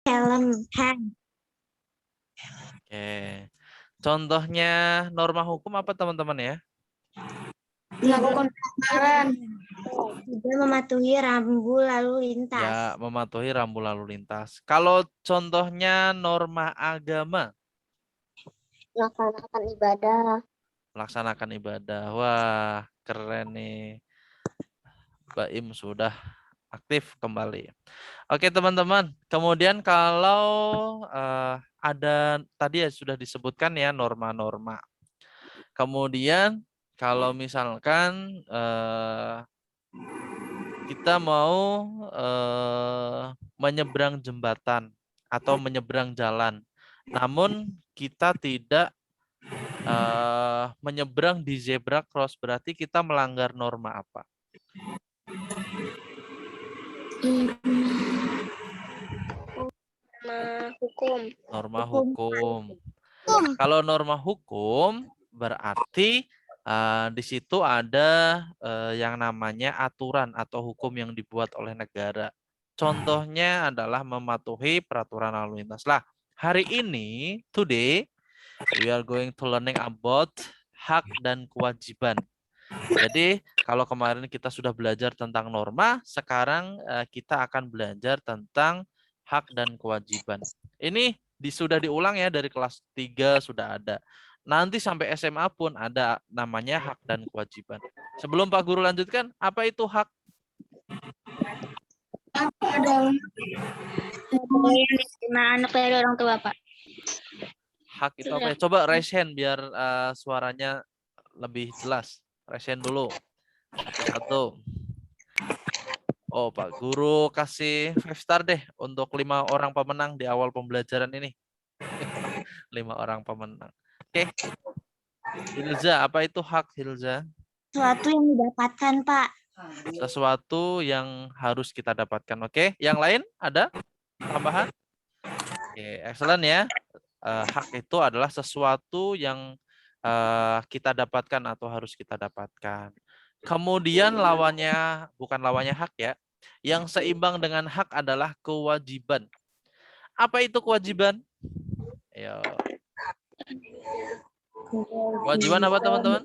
Helm, hand. Oke. Contohnya norma hukum apa teman-teman ya? Melakukan pelanggaran. Tidak mematuhi rambu lalu lintas. Ya, mematuhi rambu lalu lintas. Kalau contohnya norma agama, Melaksanakan ibadah. melaksanakan ibadah. Wah, keren nih. Baim sudah aktif kembali. Oke, teman-teman. Kemudian kalau ada tadi ya sudah disebutkan ya norma-norma. Kemudian kalau misalkan kita mau menyeberang jembatan atau menyeberang jalan, namun kita tidak menyeberang di zebra cross, berarti kita melanggar norma apa? Hukum. Norma hukum. Kalau norma hukum berarti di situ ada yang namanya aturan atau hukum yang dibuat oleh negara. Contohnya adalah mematuhi peraturan lalu lintas. Lah, hari ini, today, we are going to learning about hak dan kewajiban. Jadi, kalau kemarin kita sudah belajar tentang norma, sekarang kita akan belajar tentang hak dan kewajiban. Ini sudah diulang ya dari kelas 3 sudah ada. Nanti sampai SMA pun ada namanya hak dan kewajiban. Sebelum Pak Guru lanjutkan, apa itu hak? Anak dari orang tua, Pak. Hak itu apa ya? Coba raise hand biar suaranya lebih jelas. Raise hand dulu. Satu. Oh, Pak Guru kasih 5 star deh untuk 5 orang pemenang di awal pembelajaran ini. 5 orang pemenang. Oke. Hilza, apa itu hak Hilza? Sesuatu yang didapatkan, Pak. Sesuatu yang harus kita dapatkan. Oke, yang lain ada tambahan? Oke, excellent ya. Hak itu adalah sesuatu yang kita dapatkan atau harus kita dapatkan. Kemudian lawannya, bukan lawannya hak ya. Yang seimbang dengan hak adalah kewajiban. Apa itu kewajiban? Ayo. Kewajiban apa teman-teman?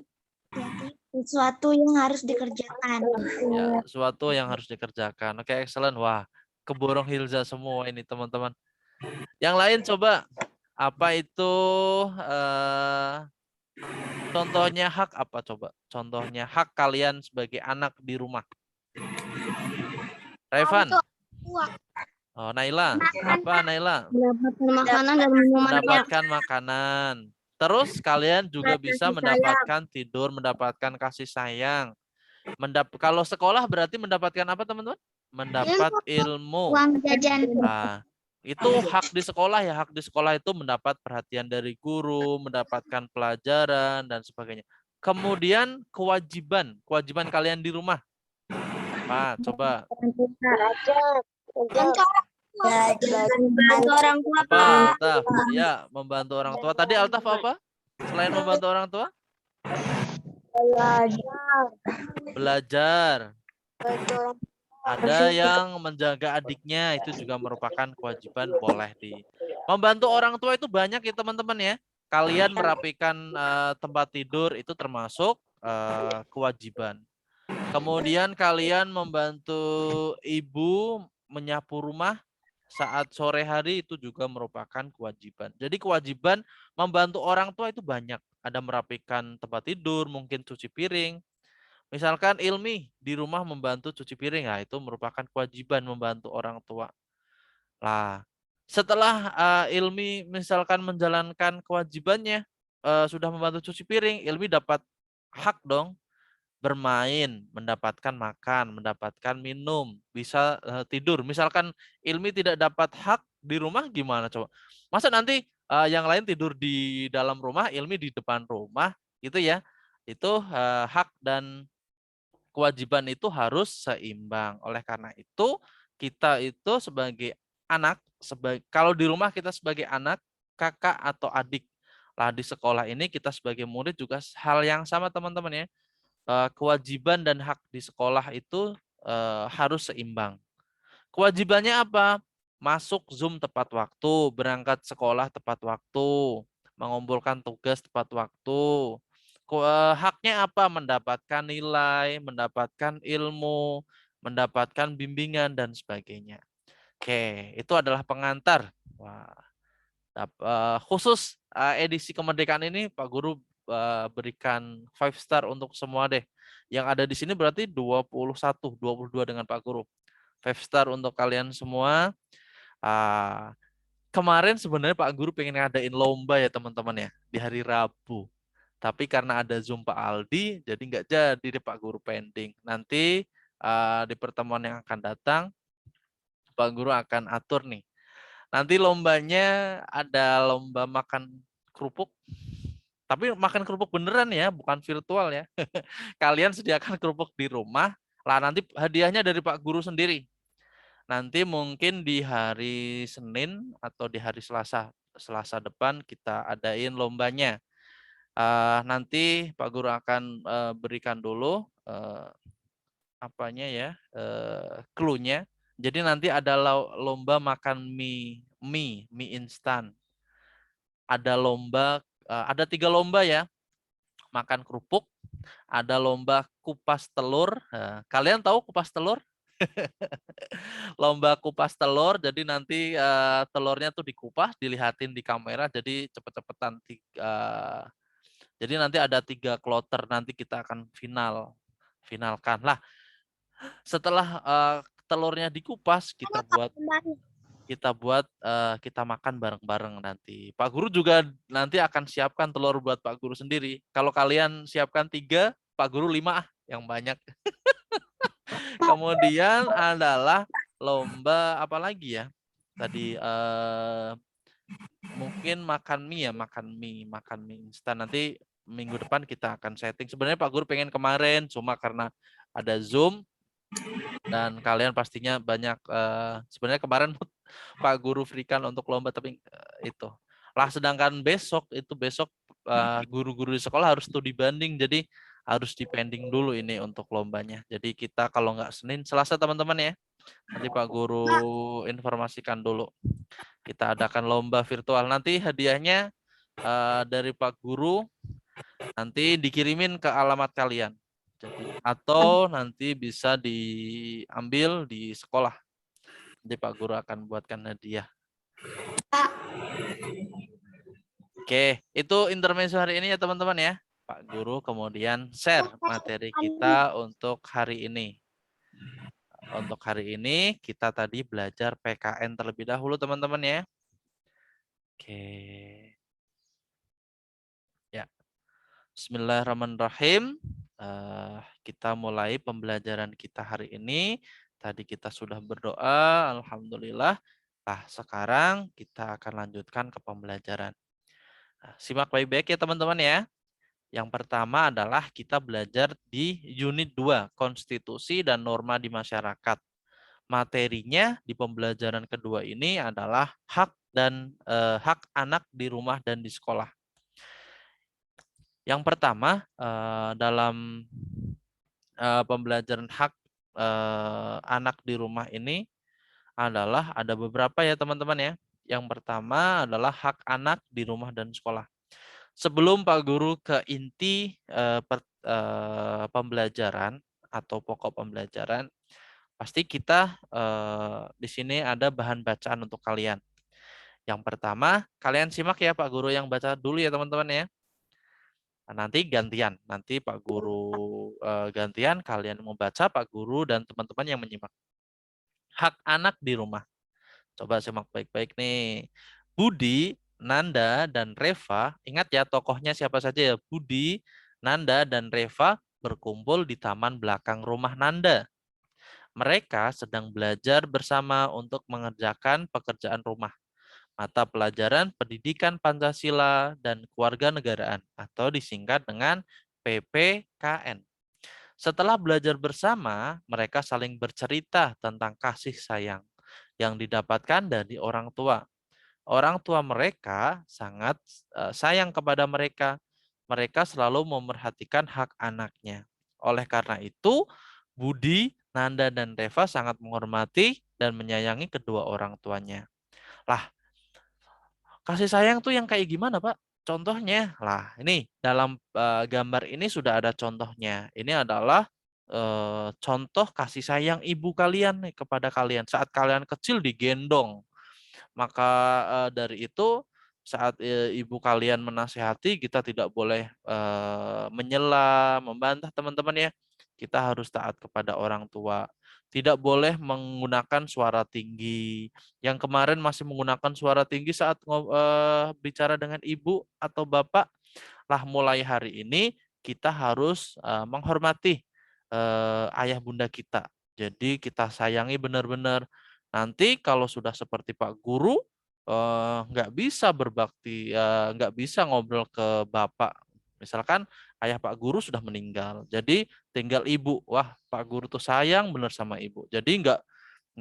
Sesuatu yang harus dikerjakan. Ya, sesuatu yang harus dikerjakan. Oke, excellent. Wah, keborong Hilza semua ini teman-teman. Yang lain coba, apa itu contohnya hak apa coba? Contohnya hak kalian sebagai anak di rumah. Revan. Oh, Naila. Apa Naila? Mendapatkan makanan dan minuman. Mendapatkan makanan. Terus kalian juga bisa mendapatkan tidur, mendapatkan kasih sayang. Kalau sekolah berarti mendapatkan apa teman-teman? Mendapat ilmu. Uang jajan. Nah, itu hak di sekolah ya. Hak di sekolah itu mendapat perhatian dari guru, mendapatkan pelajaran, dan sebagainya. Kemudian kewajiban. Kewajiban kalian di rumah. Apa? Coba. Membantu orang tua, Apa, Pak. Altaf? Ya, membantu orang tua. Tadi Altaf apa? Selain membantu orang tua? Belajar. Ada yang menjaga adiknya, itu juga merupakan kewajiban, boleh di. Membantu orang tua itu banyak ya teman-teman ya. Kalian merapikan tempat tidur itu termasuk kewajiban. Kemudian kalian membantu ibu menyapu rumah saat sore hari itu juga merupakan kewajiban. Jadi kewajiban membantu orang tua itu banyak. Ada merapikan tempat tidur, mungkin cuci piring. Misalkan Ilmi di rumah membantu cuci piring, nah itu merupakan kewajiban membantu orang tua. Lah, setelah Ilmi misalkan menjalankan kewajibannya, sudah membantu cuci piring, Ilmi dapat hak dong bermain, mendapatkan makan, mendapatkan minum, bisa tidur. Misalkan Ilmi tidak dapat hak di rumah gimana coba? Masa nanti yang lain tidur di dalam rumah, Ilmi di depan rumah, gitu ya. Itu hak dan kewajiban itu harus seimbang. Oleh karena itu, kita itu sebagai anak, kalau di rumah kita sebagai anak, kakak atau adik. Lah di sekolah ini kita sebagai murid juga hal yang sama teman-teman ya. Kewajiban dan hak di sekolah itu harus seimbang. Kewajibannya apa? masuk Zoom tepat waktu, berangkat sekolah tepat waktu, mengumpulkan tugas tepat waktu. Haknya apa? Mendapatkan nilai, mendapatkan ilmu, mendapatkan bimbingan, dan sebagainya. Oke, itu adalah pengantar. Wah, khusus edisi kemerdekaan ini Pak Guru berikan 5 star untuk semua deh. Yang ada di sini berarti 21, 22 dengan Pak Guru. 5 star untuk kalian semua. Kemarin sebenarnya Pak Guru pengen ngadain lomba ya teman-teman ya di hari Rabu. Tapi karena ada Zoom Pak Aldi, jadi nggak jadi deh Pak Guru pending. Nanti di pertemuan yang akan datang, Pak Guru akan atur nih. Nanti lombanya ada lomba makan kerupuk. Tapi makan kerupuk beneran ya, bukan virtual ya. Kalian sediakan kerupuk di rumah, lah nanti hadiahnya dari Pak Guru sendiri. Nanti mungkin di hari Senin atau di hari Selasa depan kita adain lombanya. Nanti Pak Guru akan berikan dulu apanya ya, clue-nya. Jadi nanti ada lomba makan mie instan. Ada lomba, ada 3 lomba ya, makan kerupuk, ada lomba kupas telur. Kalian tahu kupas telur? Lomba kupas telur, jadi nanti telurnya tuh dikupas, dilihatin di kamera, jadi cepet-cepetan. Jadi nanti ada 3 kloter, nanti kita akan finalkan. Lah, setelah telurnya dikupas, kita makan bareng-bareng nanti. Pak Guru juga nanti akan siapkan telur buat Pak Guru sendiri. Kalau kalian siapkan 3, Pak Guru 5 yang banyak. Kemudian adalah lomba apa lagi ya? Tadi mungkin makan mie instan. Nanti minggu depan kita akan setting. Sebenarnya Pak Guru pengen kemarin, cuma karena ada Zoom dan kalian pastinya banyak. Sebenarnya kemarin Pak Guru berikan untuk lomba, tapi itu. Lah sedangkan besok guru-guru di sekolah harus studi banding, jadi harus dipending dulu ini untuk lombanya. Jadi kita kalau nggak Senin, Selasa teman-teman ya. Nanti Pak Guru informasikan dulu. Kita adakan lomba virtual. Nanti hadiahnya dari Pak Guru nanti dikirimin ke alamat kalian. Jadi, atau nanti bisa diambil di sekolah. Nanti Pak Guru akan buatkan hadiah. Oke, itu intermezzo hari ini ya teman-teman ya. Pak Guru kemudian share materi kita untuk hari ini. Untuk hari ini kita tadi belajar PKN terlebih dahulu teman-teman ya. Oke. Ya. Bismillahirrahmanirrahim. Kita mulai pembelajaran kita hari ini. Tadi kita sudah berdoa, alhamdulillah. Nah, sekarang kita akan lanjutkan ke pembelajaran. Nah, simak baik-baik ya teman-teman ya. Yang pertama adalah kita belajar di unit 2, konstitusi dan norma di masyarakat. Materinya di pembelajaran kedua ini adalah hak anak di rumah dan di sekolah. Yang pertama dalam pembelajaran hak anak di rumah ini adalah ada beberapa ya teman-teman ya. Yang pertama adalah hak anak di rumah dan sekolah. Sebelum Pak Guru ke inti pembelajaran atau pokok pembelajaran, pasti kita di sini ada bahan bacaan untuk kalian. Yang pertama, kalian simak ya Pak Guru yang baca dulu ya teman-teman ya. Nah, nanti gantian, nanti Pak Guru gantian, kalian membaca, Pak Guru dan teman-teman yang menyimak. Hak anak di rumah. Coba simak baik-baik nih. Budi, Nanda, dan Reva, ingat ya tokohnya siapa saja ya. Budi, Nanda, dan Reva berkumpul di taman belakang rumah Nanda. Mereka sedang belajar bersama untuk mengerjakan pekerjaan rumah. Mata pelajaran Pendidikan Pancasila dan Kewarganegaraan atau disingkat dengan PPKN. Setelah belajar bersama, mereka saling bercerita tentang kasih sayang yang didapatkan dari orang tua. Orang tua mereka sangat sayang kepada mereka. Mereka selalu memerhatikan hak anaknya. Oleh karena itu, Budi, Nanda dan Reva sangat menghormati dan menyayangi kedua orang tuanya. Lah, kasih sayang tuh yang kayak gimana, Pak? Contohnya, lah ini dalam gambar ini sudah ada contohnya. Ini adalah contoh kasih sayang ibu kalian nih kepada kalian saat kalian kecil digendong. Maka dari itu saat ibu kalian menasehati, kita tidak boleh menyela, membantah teman-teman ya. Kita harus taat kepada orang tua. Tidak boleh menggunakan suara tinggi. Yang kemarin masih menggunakan suara tinggi saat bicara dengan ibu atau bapak, lah mulai hari ini kita harus menghormati ayah bunda kita. Jadi kita sayangi benar-benar. Nanti kalau sudah seperti Pak Guru, nggak bisa berbakti, nggak bisa ngobrol ke Bapak. Misalkan ayah Pak Guru sudah meninggal, jadi tinggal ibu. Wah, Pak Guru tuh sayang benar sama ibu. Jadi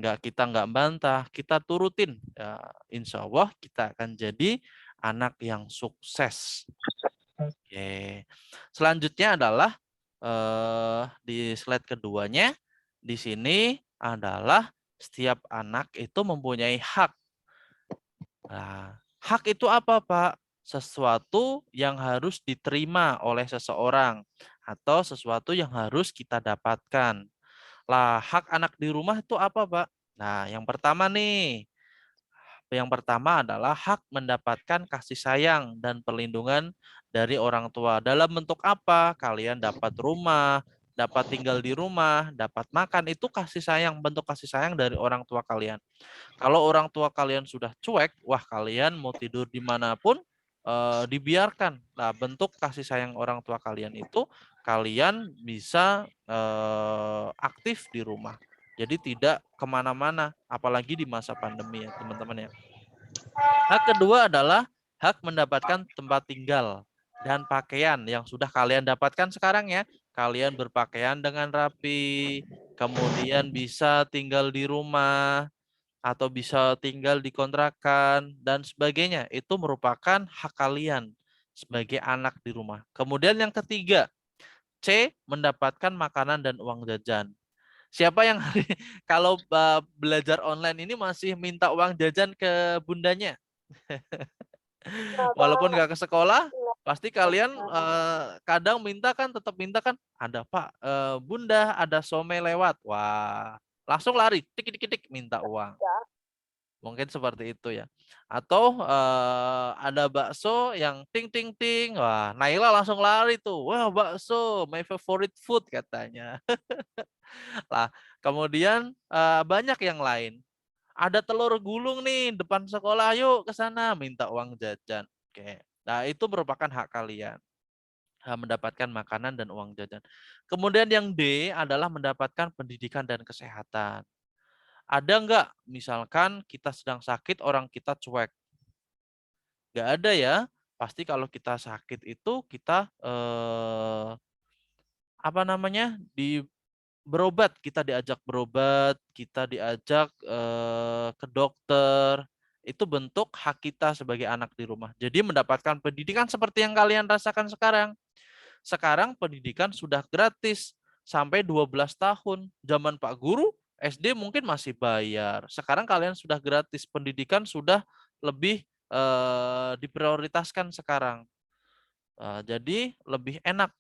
kita nggak bantah, kita turutin. Ya, insya Allah kita akan jadi anak yang sukses. Oke. Selanjutnya adalah di slide keduanya, di sini adalah setiap anak itu mempunyai hak. Nah, hak itu apa, Pak? Sesuatu yang harus diterima oleh seseorang atau sesuatu yang harus kita dapatkan. Lah, hak anak di rumah itu apa, Pak? Nah, yang pertama nih, yang pertama adalah hak mendapatkan kasih sayang dan perlindungan dari orang tua. Dalam bentuk apa? Kalian dapat rumah, dapat tinggal di rumah, dapat makan, itu kasih sayang, bentuk kasih sayang dari orang tua kalian. Kalau orang tua kalian sudah cuek, wah kalian mau tidur dimanapun, dibiarkan. Nah, bentuk kasih sayang orang tua kalian itu, kalian bisa aktif di rumah. Jadi tidak kemana-mana, apalagi di masa pandemi ya teman-teman ya. Hak kedua adalah hak mendapatkan tempat tinggal dan pakaian yang sudah kalian dapatkan sekarang ya. Kalian berpakaian dengan rapi, kemudian bisa tinggal di rumah, atau bisa tinggal di kontrakan, dan sebagainya. Itu merupakan hak kalian sebagai anak di rumah. Kemudian yang ketiga, C, mendapatkan makanan dan uang jajan. Siapa yang kalau belajar online ini masih minta uang jajan ke bundanya? Walaupun nggak ke sekolah, pasti kalian kadang minta kan, tetap minta kan, ada Pak, Bunda ada somai lewat. Wah, langsung lari, tik tik tik minta uang. Mungkin seperti itu ya. Atau ada bakso yang ting ting ting. Wah, Naila langsung lari tuh. Wah, bakso, my favorite food katanya. Lah, kemudian banyak yang lain. Ada telur gulung nih depan sekolah, yuk ke sana minta uang jajan. Oke. Nah, itu merupakan hak kalian. Mendapatkan makanan dan uang jajan. Kemudian yang D adalah mendapatkan pendidikan dan kesehatan. Ada nggak misalkan kita sedang sakit, orang kita cuek? Nggak ada ya. Pasti kalau kita sakit itu kita apa namanya, berobat, kita diajak berobat, kita diajak ke dokter. Itu bentuk hak kita sebagai anak di rumah. Jadi mendapatkan pendidikan seperti yang kalian rasakan sekarang. Sekarang pendidikan sudah gratis sampai 12 tahun. Zaman Pak Guru, SD mungkin masih bayar. Sekarang kalian sudah gratis, pendidikan sudah lebih diprioritaskan sekarang. Jadi lebih enak.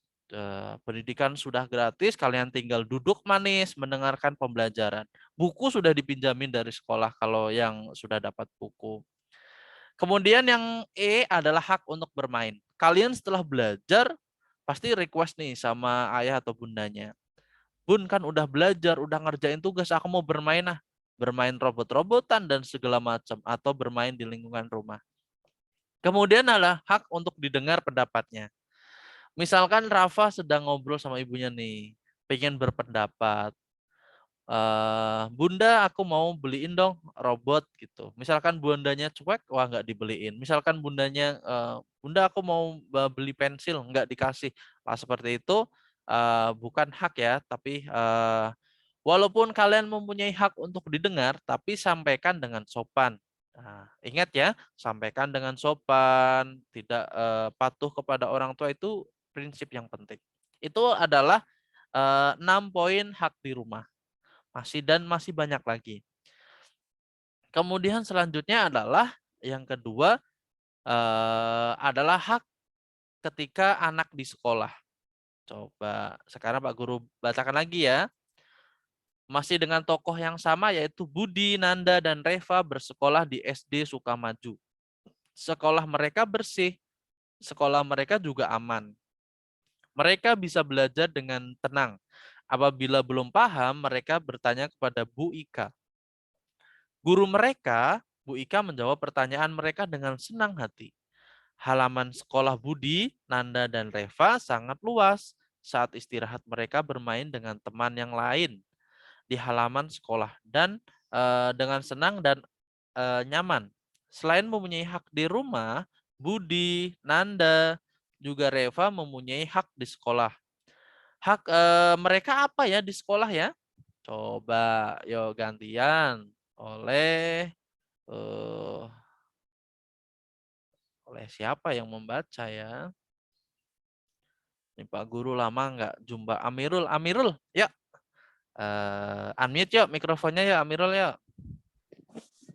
Pendidikan sudah gratis, kalian tinggal duduk manis mendengarkan pembelajaran. Buku sudah dipinjamin dari sekolah kalau yang sudah dapat buku. Kemudian yang E adalah hak untuk bermain. Kalian setelah belajar pasti request nih sama ayah atau bundanya. Bun, kan udah belajar, udah ngerjain tugas, aku mau bermain ah. Bermain robot-robotan dan segala macam, atau bermain di lingkungan rumah. Kemudian adalah hak untuk didengar pendapatnya. Misalkan Rafa sedang ngobrol sama ibunya nih, pengen berpendapat. Bunda, aku mau beliin dong robot gitu. Misalkan bundanya cuek, wah nggak dibeliin. Misalkan bundanya, Bunda aku mau beli pensil, nggak dikasih. Lah seperti itu bukan hak ya, tapi walaupun kalian mempunyai hak untuk didengar, tapi sampaikan dengan sopan. Nah, ingat ya, sampaikan dengan sopan, tidak patuh kepada orang tua, itu prinsip yang penting. Itu adalah 6 poin hak di rumah. Masih banyak lagi. Kemudian selanjutnya adalah yang kedua adalah hak ketika anak di sekolah. Coba sekarang Pak Guru bacakan lagi ya. Masih dengan tokoh yang sama yaitu Budi, Nanda, dan Reva bersekolah di SD Sukamaju. Sekolah mereka bersih, sekolah mereka juga aman. Mereka bisa belajar dengan tenang. Apabila belum paham, mereka bertanya kepada Bu Ika. Guru mereka, Bu Ika menjawab pertanyaan mereka dengan senang hati. Halaman sekolah Budi, Nanda, dan Reva sangat luas. Saat istirahat mereka bermain dengan teman yang lain di halaman sekolah dan dengan senang dan nyaman. Selain mempunyai hak di rumah, Budi, Nanda, juga Reva mempunyai hak di sekolah. Hak mereka apa ya di sekolah ya? Coba yuk gantian oleh eh, oleh siapa yang membaca ya? Ini Pak Guru lama nggak jumpa Amirul. Amirul, ya. Unmute yuk mikrofonnya ya Amirul ya.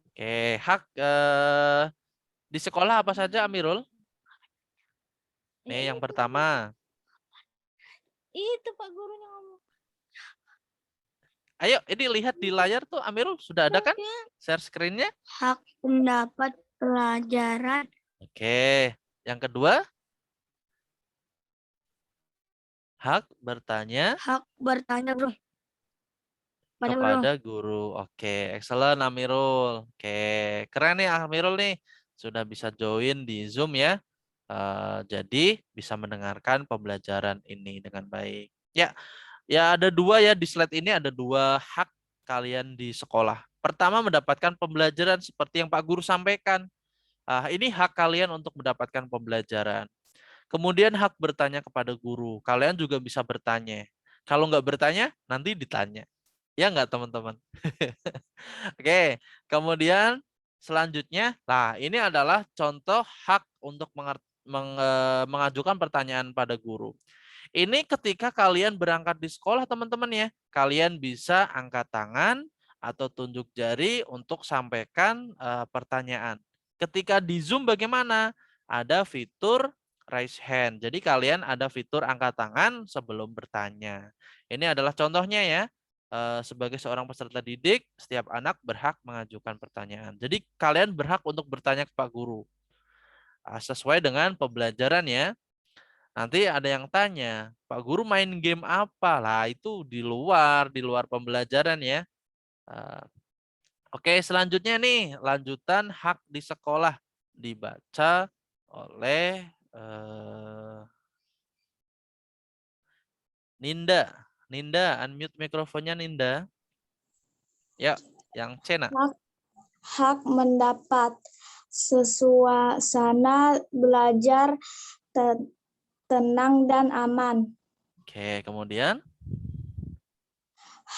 Oke, hak di sekolah apa saja Amirul? Nih yang pertama. Itu Pak Gurunya ngomong. Ayo, ini lihat di layar tuh Amirul sudah ada kan? Share screen-nya. Hak mendapat pelajaran. Oke, yang kedua. Hak bertanya Hak bertanya bro. kepada guru. Oke, excellent Amirul. Oke, keren nih Amirul nih. Sudah bisa join di Zoom ya. Jadi bisa mendengarkan pembelajaran ini dengan baik. Ya, ya ada dua ya di slide ini ada dua hak kalian di sekolah. Pertama mendapatkan pembelajaran seperti yang Pak Guru sampaikan. Ini hak kalian untuk mendapatkan pembelajaran. Kemudian hak bertanya kepada guru. Kalian juga bisa bertanya. Kalau nggak bertanya, nanti ditanya. Ya nggak teman-teman? Oke, kemudian selanjutnya, nah ini adalah contoh hak untuk mengajukan pertanyaan pada guru. Ini ketika kalian berangkat di sekolah teman-teman ya, kalian bisa angkat tangan atau tunjuk jari untuk sampaikan pertanyaan. Ketika di Zoom bagaimana? Ada fitur raise hand. Jadi kalian ada fitur angkat tangan sebelum bertanya. Ini adalah contohnya ya. Sebagai seorang peserta didik, setiap anak berhak mengajukan pertanyaan. Jadi kalian berhak untuk bertanya ke Pak Guru. Sesuai dengan pembelajaran ya. Nanti ada yang tanya, Pak Guru main game apa? Lah itu di luar pembelajaran ya. Oke, selanjutnya nih, lanjutan hak di sekolah dibaca oleh Ninda. Ninda, unmute mikrofonnya Ninda. Ya, yang C nak. Hak mendapat suasana belajar tenang dan aman. Oke, kemudian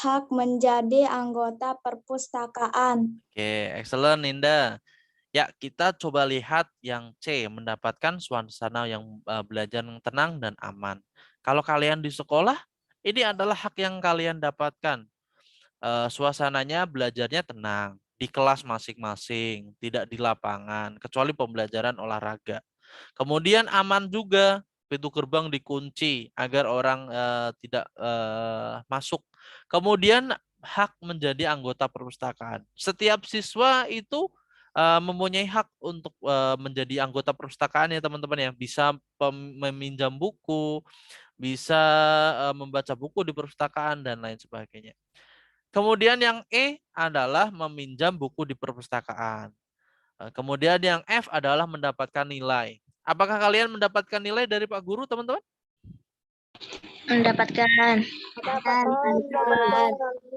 Hak menjadi anggota perpustakaan. Oke, excellent Ninda. Ya, kita coba lihat yang C, mendapatkan suasana yang belajar yang tenang dan aman. Kalau kalian di sekolah, ini adalah hak yang kalian dapatkan. Suasananya belajarnya tenang, di kelas masing-masing, tidak di lapangan, kecuali pembelajaran olahraga. Kemudian aman juga, pintu gerbang dikunci agar orang tidak masuk. Kemudian hak menjadi anggota perpustakaan. Setiap siswa itu mempunyai hak untuk menjadi anggota perpustakaan ya teman-teman ya. Bisa meminjam buku, bisa membaca buku di perpustakaan dan lain sebagainya. Kemudian yang E adalah meminjam buku di perpustakaan. Kemudian yang F adalah mendapatkan nilai. Apakah kalian mendapatkan nilai dari Pak Guru, teman-teman? Mendapatkan.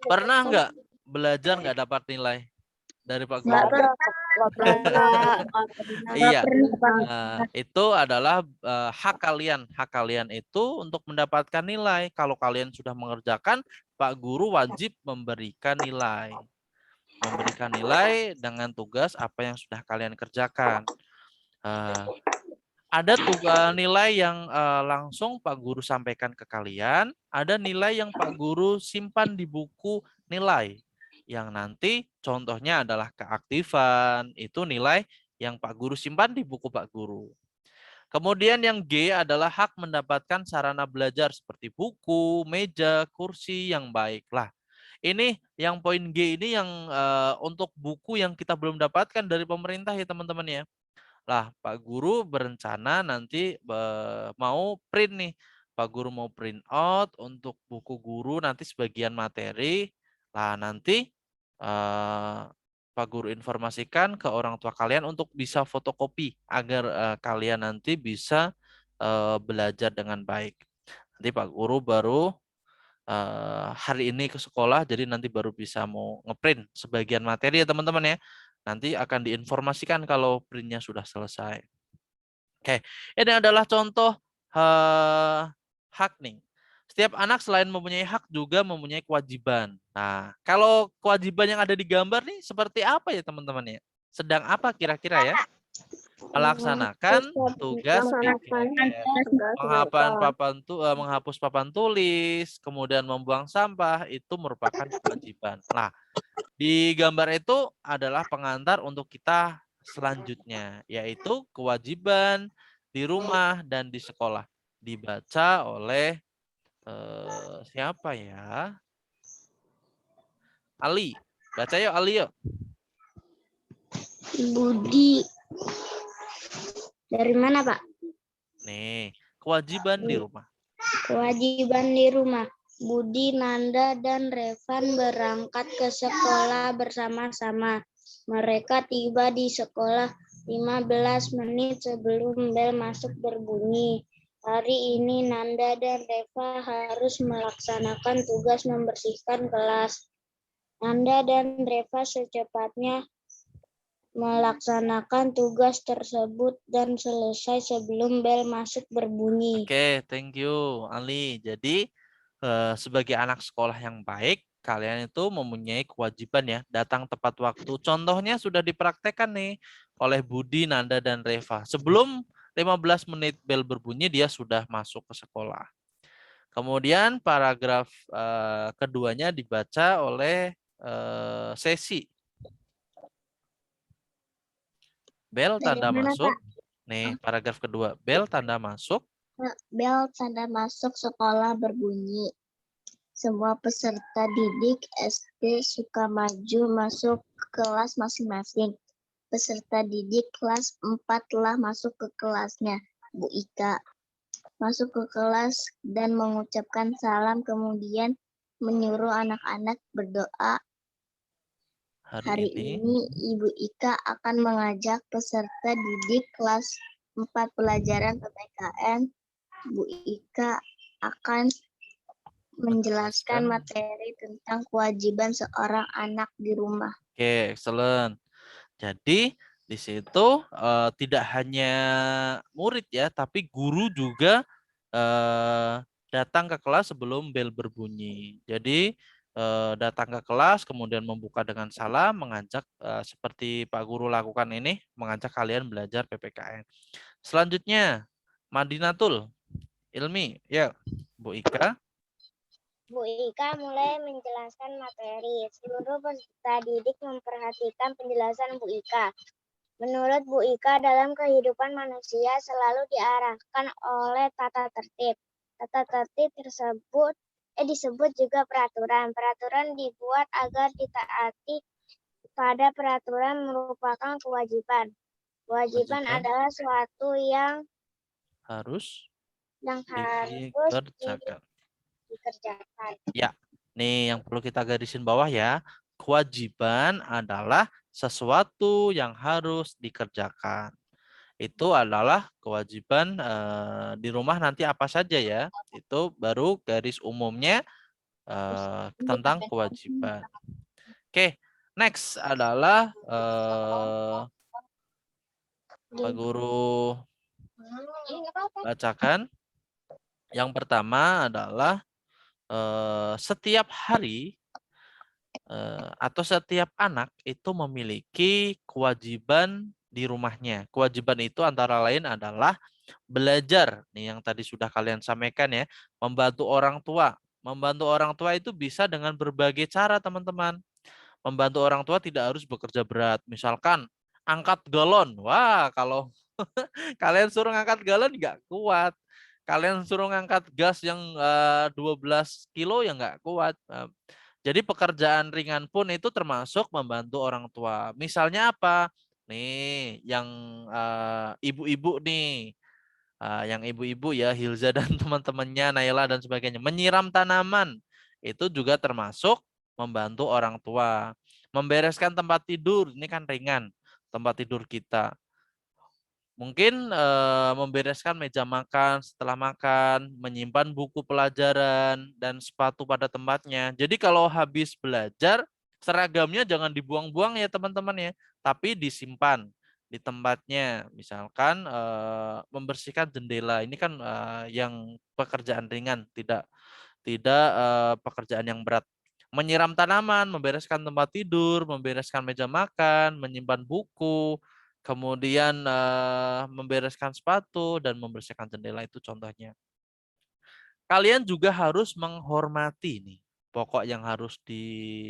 Pernah nggak belajar nggak dapat nilai dari Pak Guru? Nggak pernah. Iya, itu adalah hak kalian. Hak kalian itu untuk mendapatkan nilai. Kalau kalian sudah mengerjakan, Pak Guru wajib memberikan nilai. Memberikan nilai dengan tugas apa yang sudah kalian kerjakan. Ada nilai yang langsung Pak Guru sampaikan ke kalian, ada nilai yang Pak Guru simpan di buku nilai yang nanti contohnya adalah keaktifan, itu nilai yang Pak Guru simpan di buku Pak Guru. Kemudian yang G adalah hak mendapatkan sarana belajar seperti buku, meja, kursi yang baik. Lah, ini yang poin G ini yang untuk buku yang kita belum dapatkan dari pemerintah ya teman-teman ya. Lah, Pak Guru berencana nanti mau print nih. Pak Guru mau print out untuk buku guru nanti sebagian materi. Lah, nanti Pak Guru informasikan ke orang tua kalian untuk bisa fotokopi agar kalian nanti bisa belajar dengan baik. Nanti Pak Guru baru hari ini ke sekolah, jadi nanti baru bisa mau ngeprint sebagian materi ya teman-teman ya. Nanti akan diinformasikan kalau printnya sudah selesai. Oke, ini adalah contoh hak nih. Setiap anak selain mempunyai hak juga mempunyai kewajiban. Nah, kalau kewajiban yang ada di gambar nih seperti apa ya teman-teman ya? Sedang apa kira-kira ya? Melaksanakan tugas PKR, menghapus papan tulis, kemudian membuang sampah, itu merupakan kewajiban. Nah, di gambar itu adalah pengantar untuk kita selanjutnya, yaitu kewajiban di rumah dan di sekolah. Dibaca oleh siapa ya? Ali. Baca yuk Ali yuk. Budi. Dari mana, Pak? Nih, kewajiban di rumah. Kewajiban di rumah. Budi, Nanda, dan Revan berangkat ke sekolah bersama-sama. Mereka tiba di sekolah 15 menit sebelum bel masuk berbunyi. Hari ini Nanda dan Reva harus melaksanakan tugas membersihkan kelas. Nanda dan Reva secepatnya melaksanakan tugas tersebut dan selesai sebelum bel masuk berbunyi. Oke, thank you Ali. Jadi sebagai anak sekolah yang baik, kalian itu mempunyai kewajiban ya, datang tepat waktu. Contohnya sudah dipraktekkan nih oleh Budi, Nanda, dan Reva. Sebelum 15 menit bel berbunyi, dia sudah masuk ke sekolah. Kemudian paragraf keduanya dibaca oleh Sesi. Bel tanda masuk. Nih, paragraf kedua. Bel tanda masuk. Bel tanda masuk sekolah berbunyi. Semua peserta didik SD Sukamaju masuk kelas masing-masing. Peserta didik kelas 4 telah masuk ke kelasnya. Bu Ika masuk ke kelas dan mengucapkan salam, kemudian menyuruh anak-anak berdoa. Hari ini Ibu Ika akan mengajak peserta didik kelas 4 pelajaran PPKN. Bu Ika akan menjelaskan materi tentang kewajiban seorang anak di rumah. Oke, excellent. Jadi di situ tidak hanya murid ya, tapi guru juga datang ke kelas sebelum bel berbunyi. Jadi datang ke kelas, kemudian membuka dengan salam, mengajak seperti Pak Guru lakukan ini, mengajak kalian belajar PPKN. Selanjutnya, Madinatul Ilmi, ya Bu Ika. Bu Ika mulai menjelaskan materi. Seluruh peserta didik memperhatikan penjelasan Bu Ika. Menurut Bu Ika, dalam kehidupan manusia selalu diarahkan oleh tata tertib. Tata tertib tersebut disebut juga peraturan. Peraturan dibuat agar ditaati. Pada peraturan merupakan kewajiban. Kewajiban adalah suatu yang harus dikerjakan. Ya, nih yang perlu kita garisin bawah ya. Kewajiban adalah sesuatu yang harus dikerjakan. Itu adalah kewajiban di rumah nanti apa saja ya. Itu baru garis umumnya tentang kewajiban. Oke, next adalah Pak Guru bacakan. Yang pertama adalah setiap hari atau setiap anak itu memiliki kewajiban di rumahnya. Kewajiban itu antara lain adalah belajar, nih yang tadi sudah kalian sampaikan ya, membantu orang tua, Membantu orang tua itu bisa dengan berbagai cara, teman-teman. Membantu orang tua tidak harus bekerja berat. Misalkan angkat galon. Wah, kalau kalian suruh ngangkat galon nggak kuat. Kalian suruh ngangkat gas yang 12 kilo ya nggak kuat. Jadi pekerjaan ringan pun itu termasuk membantu orang tua. Misalnya apa? Nih, yang ibu-ibu nih. Yang ibu-ibu ya, Hilza dan teman-temannya, Naila dan sebagainya. Menyiram tanaman. Itu juga termasuk membantu orang tua. Membereskan tempat tidur, ini kan ringan. Tempat tidur kita. Mungkin membereskan meja makan setelah makan, menyimpan buku pelajaran dan sepatu pada tempatnya. Jadi kalau habis belajar, seragamnya jangan dibuang-buang ya teman-teman ya, tapi disimpan di tempatnya. Misalkan membersihkan jendela, ini kan yang pekerjaan ringan, tidak pekerjaan yang berat. Menyiram tanaman, membereskan tempat tidur, membereskan meja makan, menyimpan buku, kemudian membereskan sepatu dan membersihkan jendela, itu contohnya. Kalian juga harus menghormati nih. Pokok yang harus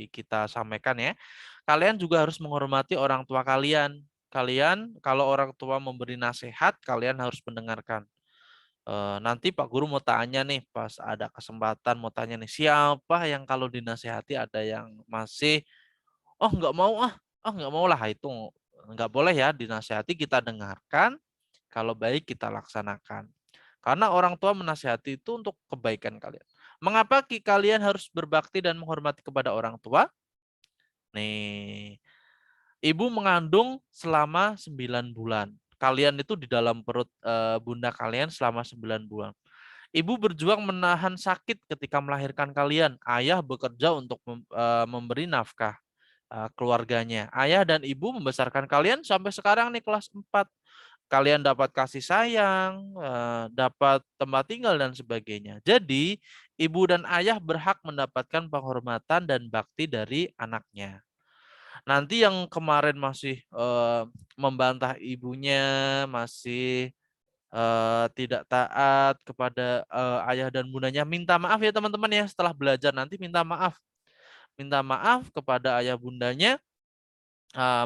kita sampaikan ya. Kalian juga harus menghormati orang tua kalian. Kalian kalau orang tua memberi nasihat, kalian harus mendengarkan. Nanti Pak Guru mau tanya nih, pas ada kesempatan mau tanya nih, siapa yang kalau dinasehati ada yang masih, oh nggak mau nggak mau lah, itu nggak boleh ya, dinasehati kita dengarkan, kalau baik kita laksanakan. Karena orang tua menasehati itu untuk kebaikan kalian. Mengapa kalian harus berbakti dan menghormati kepada orang tua? Nih, ibu mengandung selama 9 bulan. Kalian itu di dalam perut bunda kalian selama 9 bulan. Ibu berjuang menahan sakit ketika melahirkan kalian. Ayah bekerja untuk memberi nafkah keluarganya. Ayah dan ibu membesarkan kalian sampai sekarang nih kelas 4. Kalian dapat kasih sayang, dapat tempat tinggal dan sebagainya. Jadi, ibu dan ayah berhak mendapatkan penghormatan dan bakti dari anaknya. Nanti yang kemarin masih membantah ibunya, masih tidak taat kepada ayah dan bundanya, minta maaf ya teman-teman ya, setelah belajar nanti minta maaf. Minta maaf kepada ayah bundanya,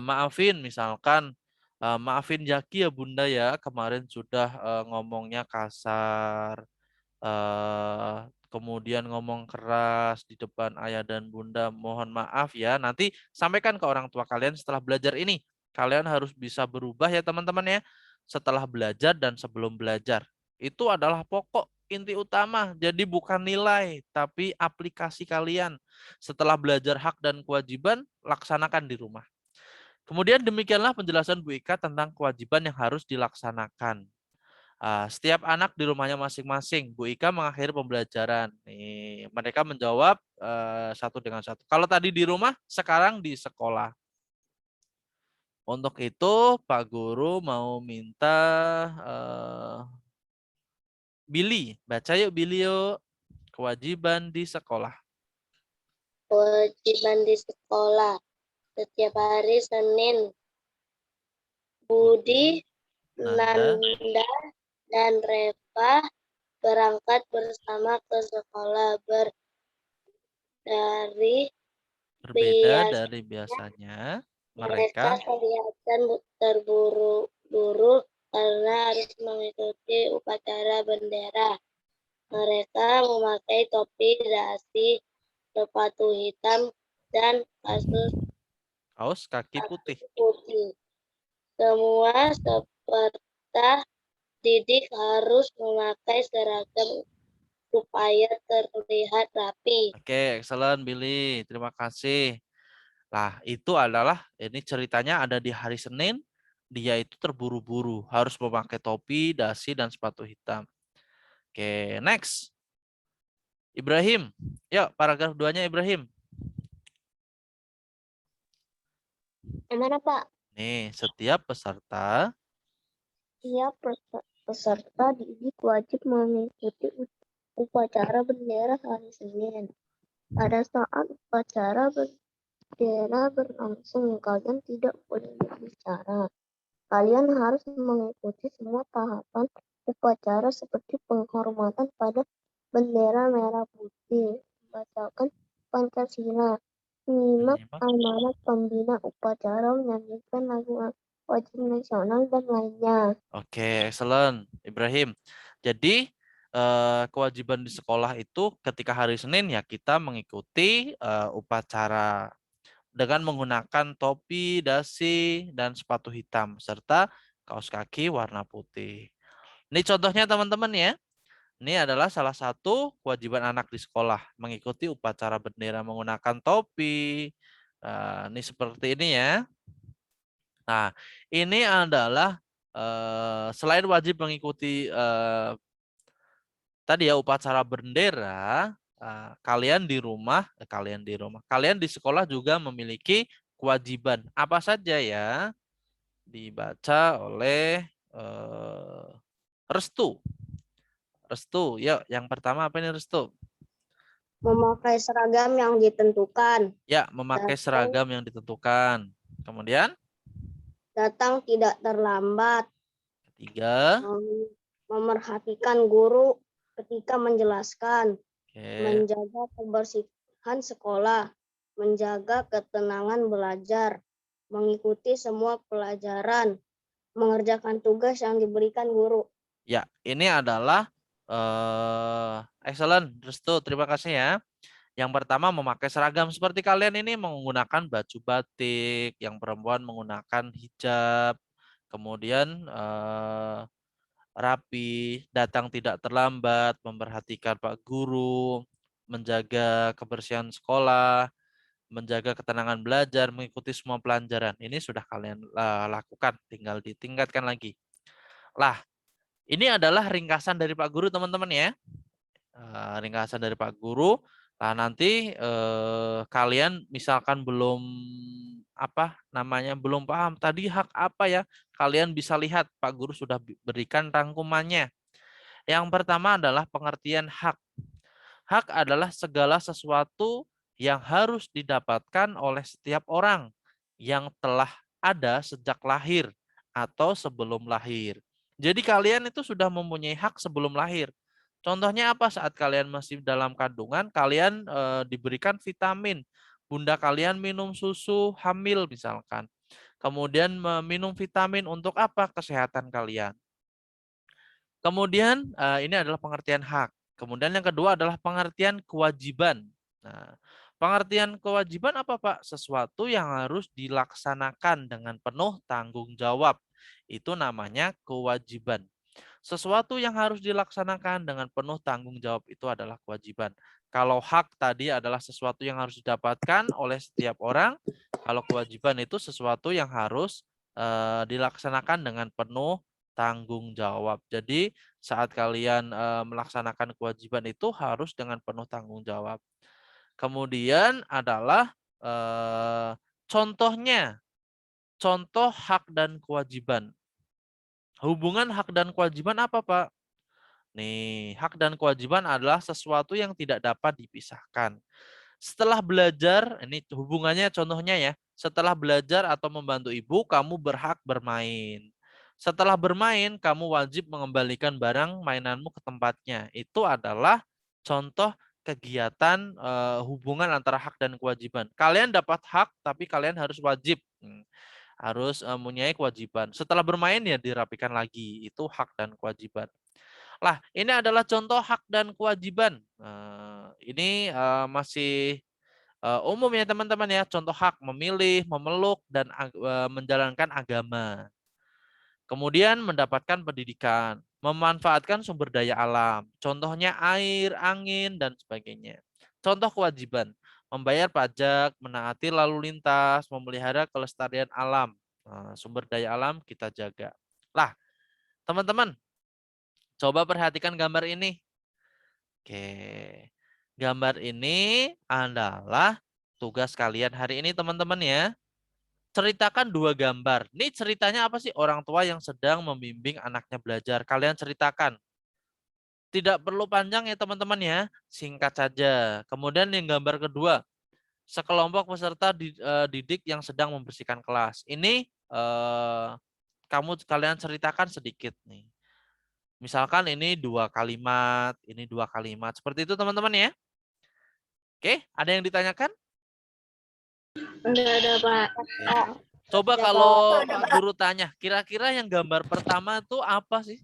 maafin misalkan, maafin Jaki ya bunda ya, kemarin sudah ngomongnya kasar, kemudian ngomong keras di depan ayah dan bunda, mohon maaf ya. Nanti sampaikan ke orang tua kalian setelah belajar ini. Kalian harus bisa berubah ya teman-teman ya, setelah belajar dan sebelum belajar. Itu adalah pokok inti utama. Jadi bukan nilai, tapi aplikasi kalian. Setelah belajar hak dan kewajiban, laksanakan di rumah. Kemudian demikianlah penjelasan Bu Ika tentang kewajiban yang harus dilaksanakan. Setiap anak di rumahnya masing-masing. Bu Ika mengakhiri pembelajaran. Nih, mereka menjawab satu dengan satu. Kalau tadi di rumah, sekarang di sekolah. Untuk itu, Pak Guru mau minta Billy. Baca yuk Billy yuk. Kewajiban di sekolah. Kewajiban di sekolah. Setiap hari Senin, Budi, Nanda, Nanda, dan Reva berangkat bersama ke sekolah dari berbeda dari biasanya. mereka Mereka kelihatan terburu-buru karena harus mengikuti upacara bendera. Mereka memakai topi dasi, sepatu hitam, dan kaos kaki putih. putih. Semua peserta didik harus memakai seragam supaya terlihat rapi. Oke, excellent Billy. Terima kasih. Nah, itu adalah, ini ceritanya ada di hari Senin, dia itu terburu-buru, harus memakai topi, dasi, dan sepatu hitam. Oke, next. Ibrahim. Yuk, paragraf 2-nya Ibrahim. Gimana Pak? Nih, setiap peserta Peserta didik wajib mengikuti upacara bendera hari Senin. Pada saat upacara bendera berlangsung, kalian tidak boleh berbicara. Kalian harus mengikuti semua tahapan upacara seperti penghormatan pada bendera merah putih, membacakan Pancasila, menyimak Menyimak. amanat pembina upacara, menyanyikan lagu wajib nasional dan lainnya. Oke, excellent, Ibrahim. Jadi kewajiban di sekolah itu ketika hari Senin ya kita mengikuti upacara dengan menggunakan topi, dasi, dan sepatu hitam serta kaos kaki warna putih. Ini contohnya teman-teman ya. Ini adalah salah satu kewajiban anak di sekolah, mengikuti upacara bendera menggunakan topi. Ini seperti ini ya. Nah, ini adalah selain wajib mengikuti tadi ya upacara bendera, kalian di sekolah juga memiliki kewajiban apa saja ya? Dibaca oleh Restu. Restu, yuk yang pertama apa ini Restu? Memakai seragam yang ditentukan, Ya, memakai seragam yang ditentukan. Kemudian datang tidak terlambat, ketiga, memerhatikan guru ketika menjelaskan, oke, menjaga kebersihan sekolah, menjaga ketenangan belajar, mengikuti semua pelajaran, mengerjakan tugas yang diberikan guru. ya ini adalah excellent, Restu, terima kasih ya. Yang pertama memakai seragam seperti kalian ini menggunakan baju batik, yang perempuan menggunakan hijab, kemudian rapi, datang tidak terlambat, memperhatikan Pak Guru, menjaga kebersihan sekolah, menjaga ketenangan belajar, mengikuti semua pelajaran. Ini sudah kalian lakukan, tinggal ditingkatkan lagi. Lah, ini adalah ringkasan dari Pak Guru teman-teman ya. Ringkasan dari Pak Guru. Nah, nanti kalian misalkan belum belum paham tadi hak apa ya, kalian bisa lihat Pak Guru sudah berikan rangkumannya. Yang pertama adalah pengertian hak. Hak adalah segala sesuatu yang harus didapatkan oleh setiap orang yang telah ada sejak lahir atau sebelum lahir. Jadi kalian itu sudah mempunyai hak sebelum lahir. Contohnya apa? Saat kalian masih dalam kandungan, kalian diberikan vitamin. Bunda kalian minum susu hamil misalkan. Kemudian meminum vitamin untuk apa? Kesehatan kalian. Kemudian ini adalah pengertian hak. Kemudian yang kedua adalah pengertian kewajiban. Nah, pengertian kewajiban apa Pak? Sesuatu yang harus dilaksanakan dengan penuh tanggung jawab. Itu namanya kewajiban. Sesuatu yang harus dilaksanakan dengan penuh tanggung jawab itu adalah kewajiban. Kalau hak tadi adalah sesuatu yang harus didapatkan oleh setiap orang, kalau kewajiban itu sesuatu yang harus dilaksanakan dengan penuh tanggung jawab. Jadi saat kalian melaksanakan kewajiban itu harus dengan penuh tanggung jawab. Kemudian adalah contohnya, contoh hak dan kewajiban. Hubungan hak dan kewajiban apa, Pak? Nih, hak dan kewajiban adalah sesuatu yang tidak dapat dipisahkan. Setelah belajar, ini hubungannya contohnya ya, setelah belajar atau membantu ibu, kamu berhak bermain. Setelah bermain, kamu wajib mengembalikan barang mainanmu ke tempatnya. Itu adalah contoh kegiatan hubungan antara hak dan kewajiban. Kalian dapat hak, tapi kalian harus wajib. Harus mempunyai kewajiban. Setelah bermain ya dirapikan lagi. Itu hak dan kewajiban. Lah, ini adalah contoh hak dan kewajiban. Ini masih umum ya teman-teman ya. Contoh hak memilih, memeluk, dan menjalankan agama. Kemudian mendapatkan pendidikan, memanfaatkan sumber daya alam. Contohnya air, angin, dan sebagainya. Contoh kewajiban, membayar pajak, menaati lalu lintas, memelihara kelestarian alam. Sumber daya alam kita jaga. Lah, teman-teman, coba perhatikan gambar ini. Oke. Gambar ini adalah tugas kalian hari ini teman-teman ya. Ceritakan dua gambar. Ini ceritanya apa sih? Orang tua yang sedang membimbing anaknya belajar. Kalian ceritakan. Tidak perlu panjang ya teman-teman ya. Singkat saja. Kemudian yang gambar kedua. Sekelompok peserta didik yang sedang membersihkan kelas. Ini kalian ceritakan sedikit nih. Misalkan ini 2 kalimat, ini 2 kalimat. Seperti itu teman-teman ya. Oke, ada yang ditanyakan? Enggak ada, Pak. Coba kalau Pak Guru tanya, kira-kira yang gambar pertama itu apa sih?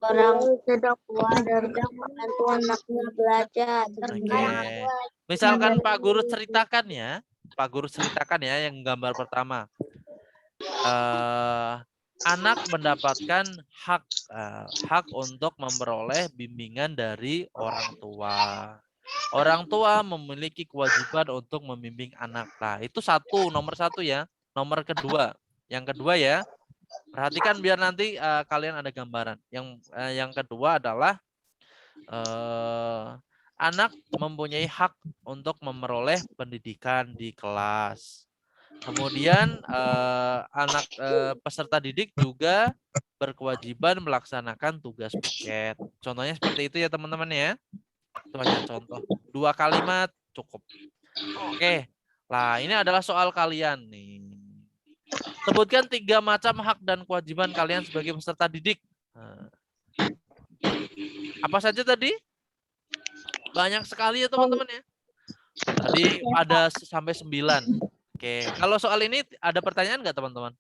Orang sedang membantu anaknya belajar. Oke. Misalkan Pak Guru ceritakan ya, Pak Guru ceritakan ya yang gambar pertama. Anak mendapatkan hak untuk memperoleh bimbingan dari orang tua. Orang tua memiliki kewajiban untuk membimbing anak. Nah, itu nomor satu ya. Nomor kedua, yang kedua ya, perhatikan biar nanti kalian ada gambaran. Yang kedua adalah anak mempunyai hak untuk memperoleh pendidikan di kelas. Kemudian anak peserta didik juga berkewajiban melaksanakan tugas piket. Contohnya seperti itu ya teman-teman ya. Itu hanya contoh. 2 kalimat cukup. Oke. Nah, ini adalah soal kalian nih. Sebutkan 3 macam hak dan kewajiban kalian sebagai peserta didik. Apa saja tadi? Banyak sekali ya teman-teman ya. Tadi ada sampai 9. Oke. Kalau soal ini ada pertanyaan nggak teman-teman?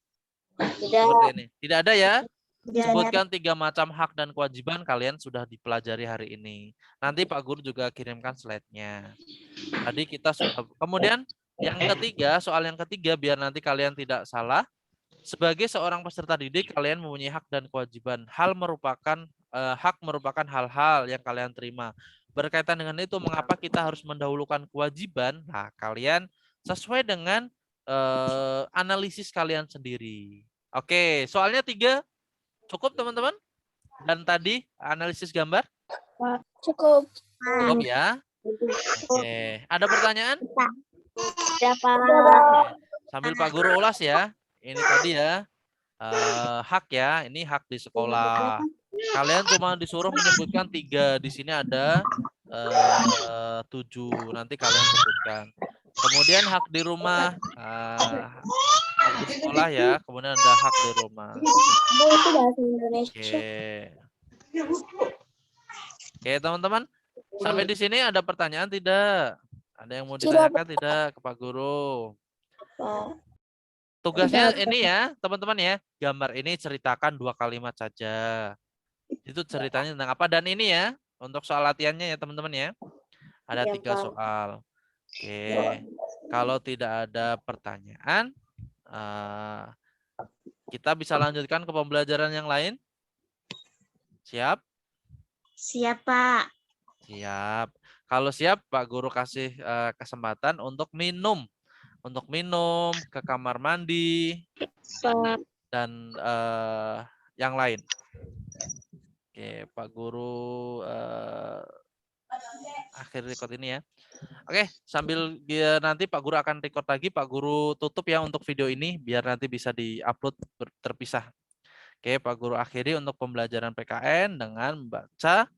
Seperti ini. Tidak ada ya? Sebutkan 3 macam hak dan kewajiban kalian sudah dipelajari hari ini. Nanti Pak Guru juga kirimkan slide-nya. Tadi kita sudah. Kemudian soal yang ketiga biar nanti kalian tidak salah. Sebagai seorang peserta didik, kalian mempunyai hak dan kewajiban. Hak merupakan hal-hal yang kalian terima. Berkaitan dengan itu, mengapa kita harus mendahulukan kewajiban? Nah, kalian sesuai dengan analisis kalian sendiri. Oke, soalnya 3 cukup teman-teman? Dan tadi analisis gambar? Cukup. Cukup ya? Oke, ada pertanyaan? Ya, Pak. Oke. Sambil Pak Guru ulas ya. Ini tadi ya, hak ya, ini hak di sekolah. Kalian cuma disuruh menyebutkan 3. Di sini ada 7. Nanti kalian sebutkan. Kemudian hak di rumah, hak di sekolah ya. Kemudian ada hak di rumah. Itu bahasa Indonesia. Oke, teman-teman. Sampai di sini ada pertanyaan tidak? Ada yang mau ditanyakan tidak ke Pak Guru? Tugasnya ini ya, teman-teman ya. Gambar ini ceritakan 2 kalimat saja. Itu ceritanya tentang apa? Dan ini ya, untuk soal latihannya ya teman-teman ya. Ada 3 soal. Oke. Kalau tidak ada pertanyaan, kita bisa lanjutkan ke pembelajaran yang lain. Siap? Siap, Pak. Siap. Kalau siap, Pak Guru kasih kesempatan untuk minum. Untuk minum, ke kamar mandi, dan yang lain. Oke, Pak Guru akhir record ini ya. Oke, sambil nanti Pak Guru akan record lagi, Pak Guru tutup ya untuk video ini, biar nanti bisa di-upload terpisah. Oke, Pak Guru akhiri untuk pembelajaran PKN dengan membaca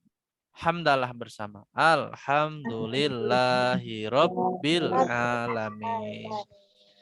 hamdalah bersama. Alhamdulillahirabbil alamin.